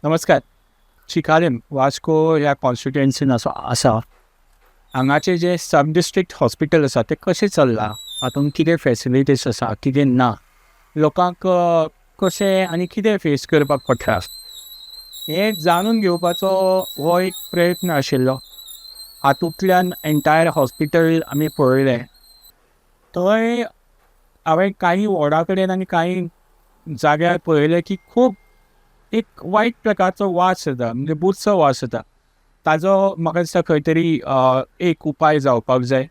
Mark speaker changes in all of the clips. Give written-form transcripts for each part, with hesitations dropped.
Speaker 1: नमस्कार. चिकालीम वास्को ह्या कॉन्स्टिट्युएन्सीन आसा हांगाचे जे सब डिस्ट्रिक्ट हॉस्पिटल आसा ते कशें चल्लां, हातूंत कितें फॅसिलिटीज आसा कितें ना, लोकांक कशें आनी कितें फेस करपाक पडटा हें जाणून घेवपाचो हो एक प्रयत्न आशिल्लो. हातूंतल्यान एंटायर हॉस्पिटल आमी पळयलें. थंय हांवें कांय वॉर्डा कडेन आनी कांय जाग्यार पळयलें की खूब एक वायट प्रकारचो वास येता, म्हणजे बुरसो वास येता. ताजो म्हाका दिसता खंय तरी एक उपाय जावपाक जाय.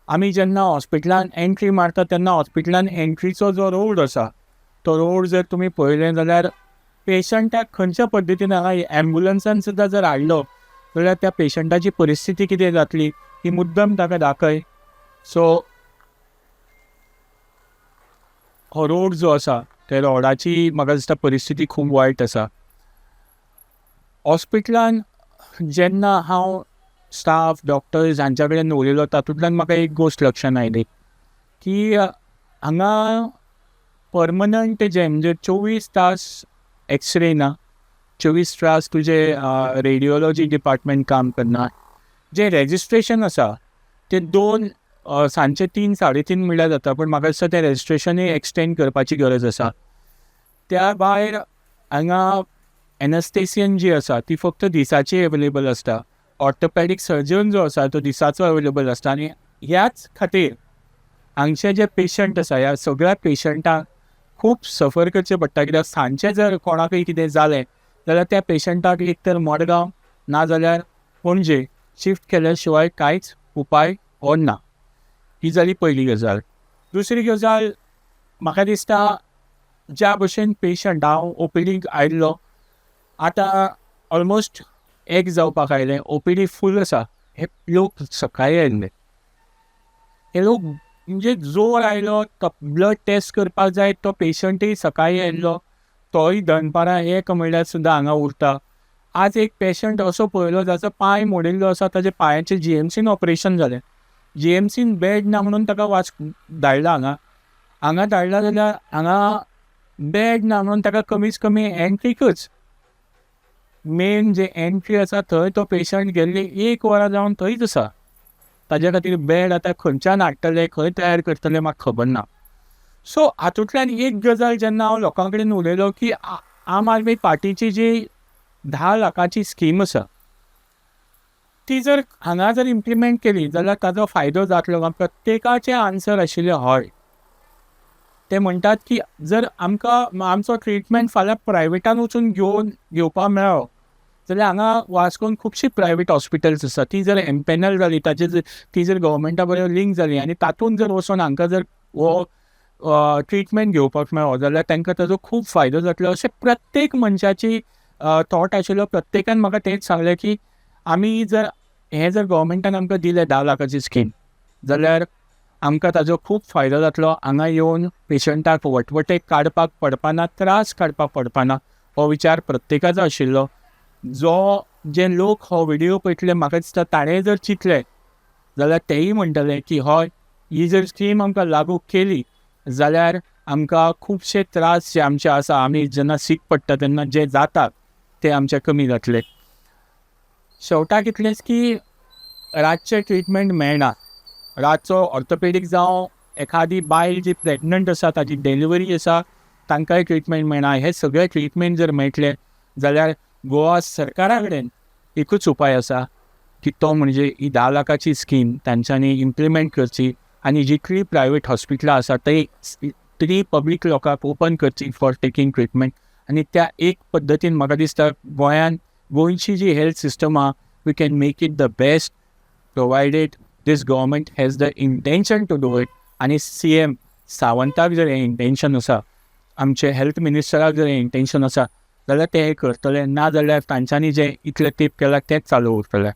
Speaker 1: आमी जेन्ना हॉस्पिटलान एंट्री मारता तेन्ना हॉस्पिटलान एंट्रीचो जो रोड आसा तो रोड जर तुमी पळयलें जाल्यार पेशंटाक खंयच्या पद्दतीन हांगा एम्बुलन्सान सुद्दां जर हाडलो जाल्यार त्या पेशंटाची परिस्थिती कितें जातली ही मुद्दम ताका दाखय. सो हो रोड जो आसा त्या रोडाची म्हाका दिसता परिस्थिती खूब वायट आसा. हॉस्पिटलान जेन्ना हांव स्टाफ डॉक्टर्स हांच्या कडेन उलयलो तातूंतल्यान म्हाका एक गोश्ट लक्षांत आयली की हांगा परमनंट जे म्हणजे 24 तास एक्सरे ना, 24 तास तुजे रेडिओलॉजी डिपार्टमेंट काम करना. जे रेजिस्ट्रेशन आसा ते सांजचे 3-3:30 म्हणल्यार जाता, पूण म्हाका दिसता तें रेजिस्ट्रेशनूय एक्सटेंड करपाची गरज आसा. त्या भायर हांगा एनस्थेसियन जी आसा ती फक्त दिसाची अवेलेबल आसता. ऑर्थोपॅडीक सर्जन जो आसा तो दिसाचो अवेलेबल आसता. आनी ह्याच खातीर हांगचे जे पेशंट आसा ह्या सगळ्या पेशंटांक खूब सफर करचें पडटा. कित्याक सांजचें जर कोणाकय कितें जालें जाल्यार त्या पेशंटाक एक तर मडगांव ना जाल्यार पणजे शिफ्ट केल्या शिवाय कांयच उपाय हो ना. ही जाली पयली गजाल. दुसरी गजाल म्हाका दिसता ज्या भशेन पेशंट हांव ओपीडीक आयिल्लो आतां ऑलमोस्ट एक जावपाक आयलें, ओपीडी फूल आसा. हे लोक सकाळीं आयिल्ले, हे लोक म्हणजे जोर आयलो तो ब्लड टेस्ट करपाक जाय तो पेशंटूय सकाळीं आयिल्लो, तोय दनपारां 1 म्हणल्यार सुद्दां हांगा उरता. आज एक पेशंट असो पळयलो जाचो पांय मोडिल्लो आसा, ताच्या पांयाचें जीएमसीन ऑपरेशन जालें. जीएमसीन बेड ना म्हणून ताका धाडला हांगा धाडला जाल्यार हांगा बेड ना म्हणून ताका कमीच कमी एंट्रीकच मेन जे एंट्री आसा थंय तो पेशंट गेल्ली 1 वरां जावन थंयच आसा. ताज्या खातीर बेड आतां खंयच्यान हाडटले, खंय तयार करतले म्हाका खबर ना. सो हातूंतल्यान एक गजाल जेन्ना हांव लोकां कडेन उलयलो की आम आदमी पार्टीची जी 10 लाखाची स्कीम आसा ती जर हांगा जर इम्प्लिमेंट केली जाल्यार ताजो फायदो जातलो का? प्रत्येकाचें आन्सर आशिल्लें हय. ते म्हणटात की जर आमकां आमचो ट्रिटमेंट फाल्यां प्रायवेटान वचून घेवपाक मेळ्ळो जाल्यार हांगा वास्कोन खुबशीं प्रायवेट हॉस्पिटल्स आसा. ती जर एम्पॅनल जाली, ती जर गव्हर्मेंटा बरोबर लिंक जाली आनी तातूंत जर वचून हांकां जर हो ट्रिटमेंट घेवपाक मेळ्ळो जाल्यार तांकां ताजो खूब फायदो जातलो. अशें प्रत्येक मनशाची थॉट आशिल्लो. प्रत्येकान म्हाका तेंच सांगलें की आमी जर हें जर गव्हर्मेंटान आमकां दिलें 10 लाखाची स्कीम जाल्यार आमकां ताजो खूब फायदो जातलो. हांगा येवन पेशंटाक वटवटे काडपाक पडपाना, त्रास काडपाक पडपाना, हो विचार प्रत्येकाचो आशिल्लो. जे लोक हो व्हिडियो पळयतले म्हाका दिसता ताणें जर चिंतलें जाल्यार तेय म्हणटले की हय, ही जर स्कीम आमकां लागू केली जाल्यार आमकां खुबशे त्रास जे आमचे आसा, आमी जेन्ना सीक पडटा तेन्ना जे जाता ते आमचे कमी जातले. शेवटाक इतलेंच की रातचें ट्रिटमेंट मेळना. रातचो ऑर्थोपॅडीक जावं एखादी बायल जी प्रेग्नंट आसा ताची डिलिव्हरी आसा तांकांय ट्रिटमेंट मेळना. हे सगळे ट्रिटमेंट जर मेळटले जाल्यार गोवा सरकारा कडेन एकूच उपाय आसा की तो म्हणजे ही 10 लाखाची स्कीम तांच्यांनी इम्प्लिमेंट करची आनी जितली प्रायवेट हॉस्पिटलां आसा ती पब्लीक लोकांक ओपन करची फॉर टेकिंग ट्रिटमेंट. आनी त्या एक पद्दतीन म्हाका दिसता गोंयची जी हेल्थ सिस्टम आहा we can make it the best provided this government has the intention to do it. आणि CM सावंताक जर हें इंटेंशन आसा, आमचे हेल्थ मिनिस्टराक जर हें इंटेंशन आसा जाल्यार ते करतले. ना जाल्यार तांच्यांनी जे इतले तेंप केला तेंच चालू उरतलें.